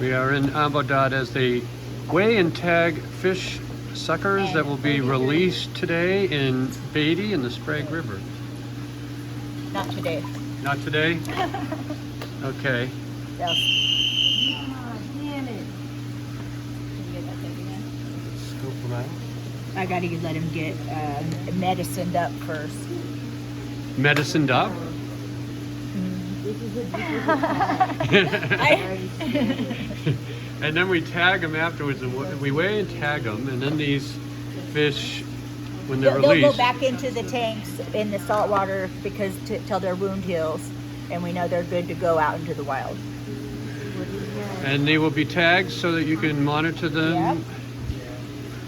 We are in Ambodat as they weigh and tag fish suckers that will be released today in Beatty in the Sprague River. Not today. Not today? Okay. Yes. Oh, damn it. Scoop them out. I gotta let him get medicined up first. Medicined up? This is a And then we tag them afterwards, and we weigh and tag them, and then these fish, when they're They'll released, go back into the tanks in the salt water because till their wound heals, and we know they're good to go out into the wild. and they will be tagged so that you can monitor them. Yep.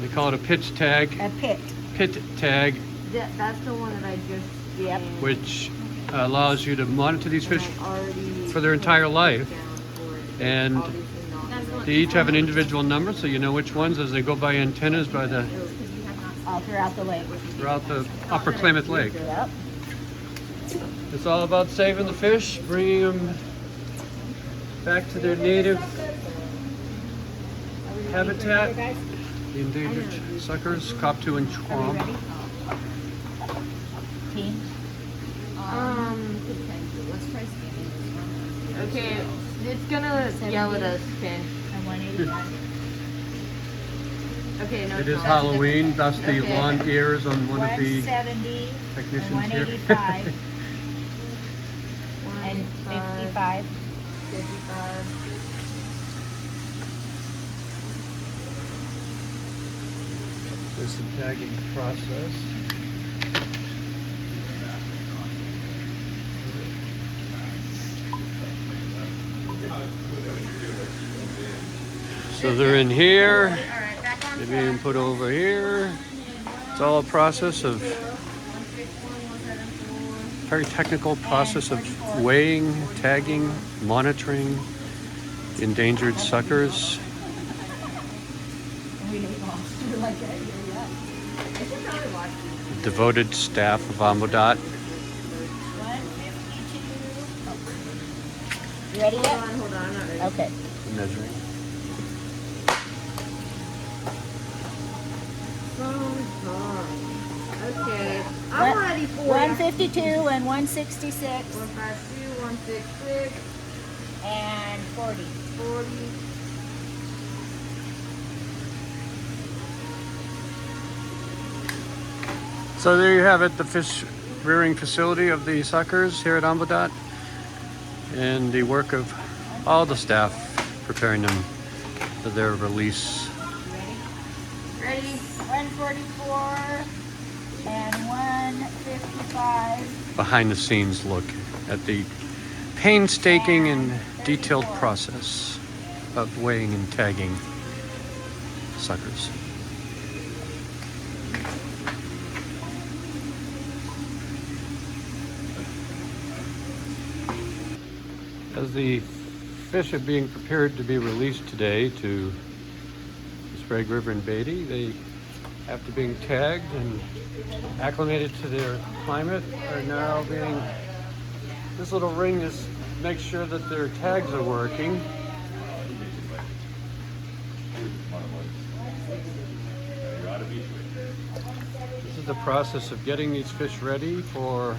They call it a pitch tag. A pit. Pit tag, That's the one that I just Yep. which allows you to monitor these fish already for their entire life. down for it. And they each have an individual number, so you know which ones as they go by antennas by the All throughout the lake. throughout the upper Klamath Lake. Yep. It's all about saving the fish, bringing them back to their native habitat. The endangered suckers, koptu and Are we chwam. ready? Team? Let's try scanning this one. Okay, it's gonna yell at us, okay. And 185. Okay, no, It it's is not. Halloween, thus the Okay. lawn ears on one of the 170 and technicians here. 185 and 55. 55. 55. This is the tagging process. So they're in here, they're being put over here. It's all a process of, very technical process of weighing, tagging, monitoring endangered suckers. Devoted staff of Ambodat. 152. You ready yet? Hold on, I'm not ready. Okay. Measuring. Okay, I'm ready for 152 and 166 152, 166, and 40. 40. So there you have it, the fish rearing facility of the suckers here at Ambodat, and the work of all the staff preparing them for their release. Ready? 144 and 155. Behind the scenes look at the painstaking and detailed process of weighing and tagging suckers. As the fish are being prepared to be released today to the Sprague River in Beatty, they, after being tagged and acclimated to their climate, are now being, this little ring is makes sure that their tags are working. This is the process of getting these fish ready for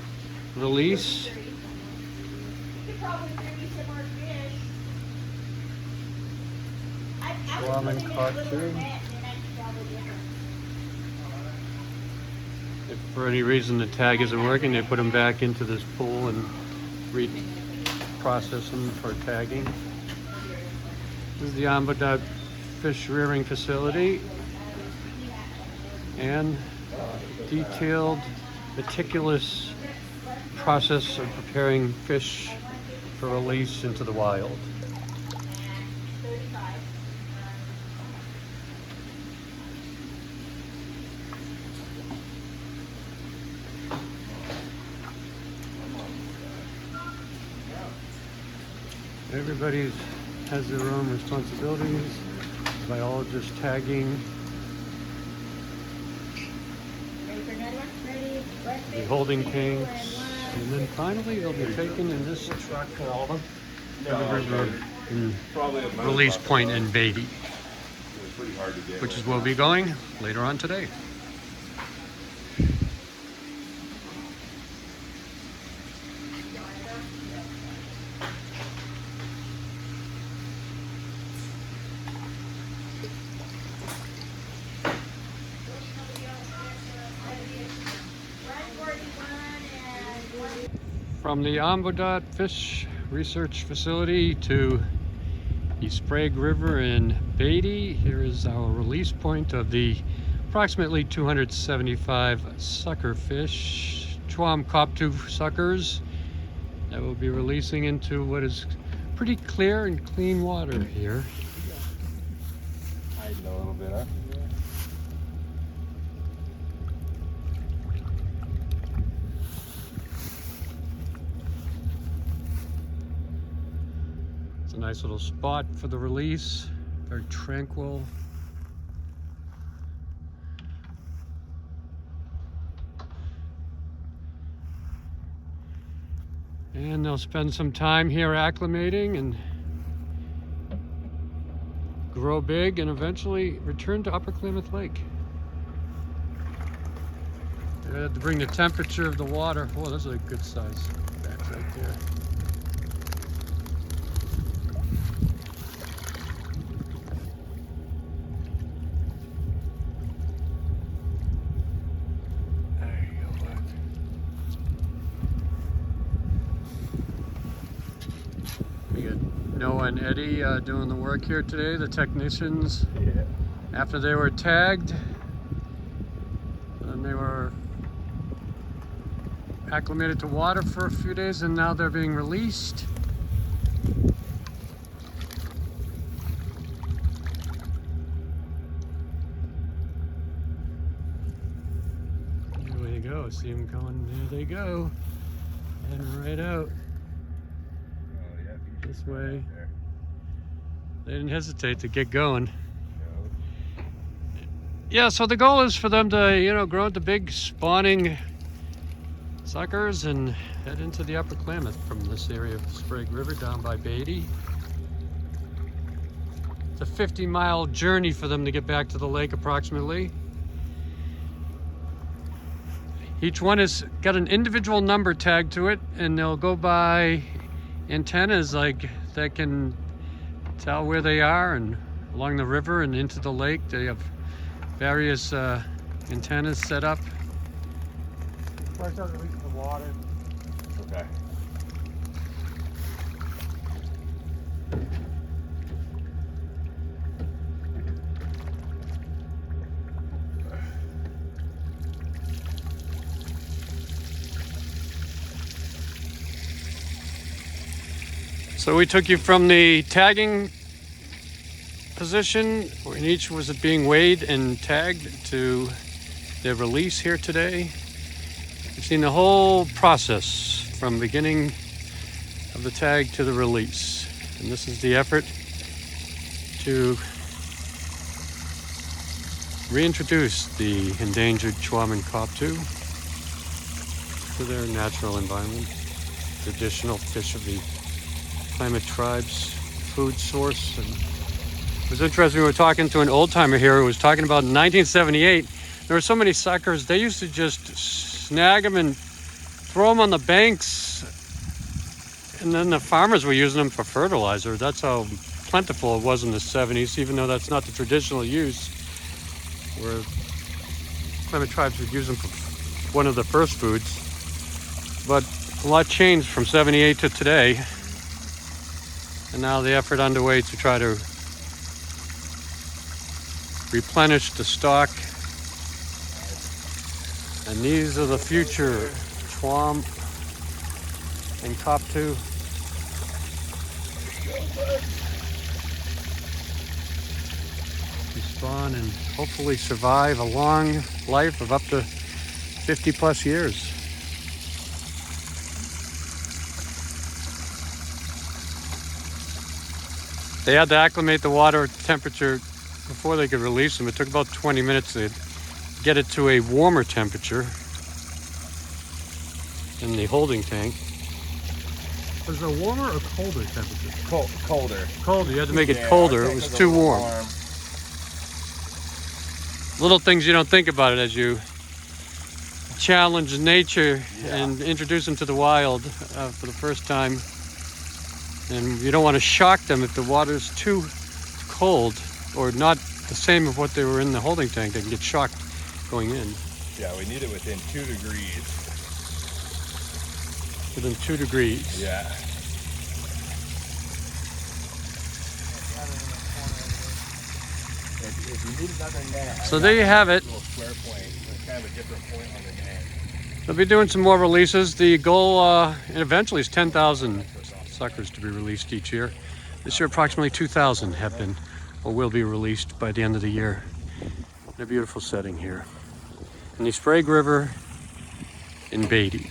release. Ramen cartoon. If for any reason the tag isn't working, they put them back into this pool and reprocess them for tagging. This is the Ambodat fish rearing facility, and detailed, meticulous process of preparing fish for release into the wild. Everybody has their own responsibilities. Biologists tagging, Ready for another one? Ready? the holding tanks, and then finally they'll be taken in this truck to the river and release point in Beatty, which is where we'll be going later on today. From the Ambodat Fish Research Facility to the Sprague River in Beatty, here is our release point of the approximately 275 sucker fish, koptu suckers, that will be releasing into what is pretty clear and clean water here. Hiding a little bit, huh? It's a nice little spot for the release, very tranquil. And they'll spend some time here acclimating and grow big and eventually return to Upper Klamath Lake. I had to bring the temperature of the water. Oh, that's a good size batch right there. Noah and Eddie doing the work here today, the technicians. Yeah. After they were tagged, and they were acclimated to water for a few days, and now they're being released. There they go, see them going, there they go, and right out. This way. They didn't hesitate to get going. Yeah, so the goal is for them to, grow into big spawning suckers and head into the Upper Klamath from this area of the Sprague River down by Beatty. It's a 50-mile journey for them to get back to the lake approximately. Each one has got an individual number tagged to it, and they'll go by antennas like that can tell where they are and along the river and into the lake. They have various antennas set up. Before I start releasing the water. Okay. So we took you from the tagging position, when each was being weighed and tagged, to their release here today. We've seen the whole process from beginning of the tag to the release. And this is the effort to reintroduce the endangered koptu to their natural environment, traditional fish of the Klamath Tribes food source. And it was interesting, we were talking to an old timer here who was talking about in 1978, there were so many suckers, they used to just snag them and throw them on the banks, and then the farmers were using them for fertilizer. That's how plentiful it was in the 70s, even though that's not the traditional use, where Klamath Tribes would use them for one of the first foods. But a lot changed from 78 to today. And now the effort underway to try to replenish the stock. And these are the future twom and koptu. To spawn and hopefully survive a long life of up to 50 plus years. They had to acclimate the water temperature before they could release them. It took about 20 minutes to get it to a warmer temperature in the holding tank. Was it a warmer or colder temperature? Colder. Colder. You had to make it Yeah, colder. our It was tank too a little warm. Little things you don't think about it as you challenge nature and introduce them to the wild for the first time. And you don't want to shock them if the water's too cold or not the same of what they were in the holding tank. They can get shocked going in. Yeah, we need it within 2 degrees. Within 2 degrees. Yeah. If you need another net. So there you have it. Little square point. It's kind of a different point on the net. They'll be doing some more releases. The goal eventually is 10,000 suckers to be released each year. This year approximately 2,000 have been or will be released by the end of the year. In a beautiful setting here in the Sprague River in Beatty.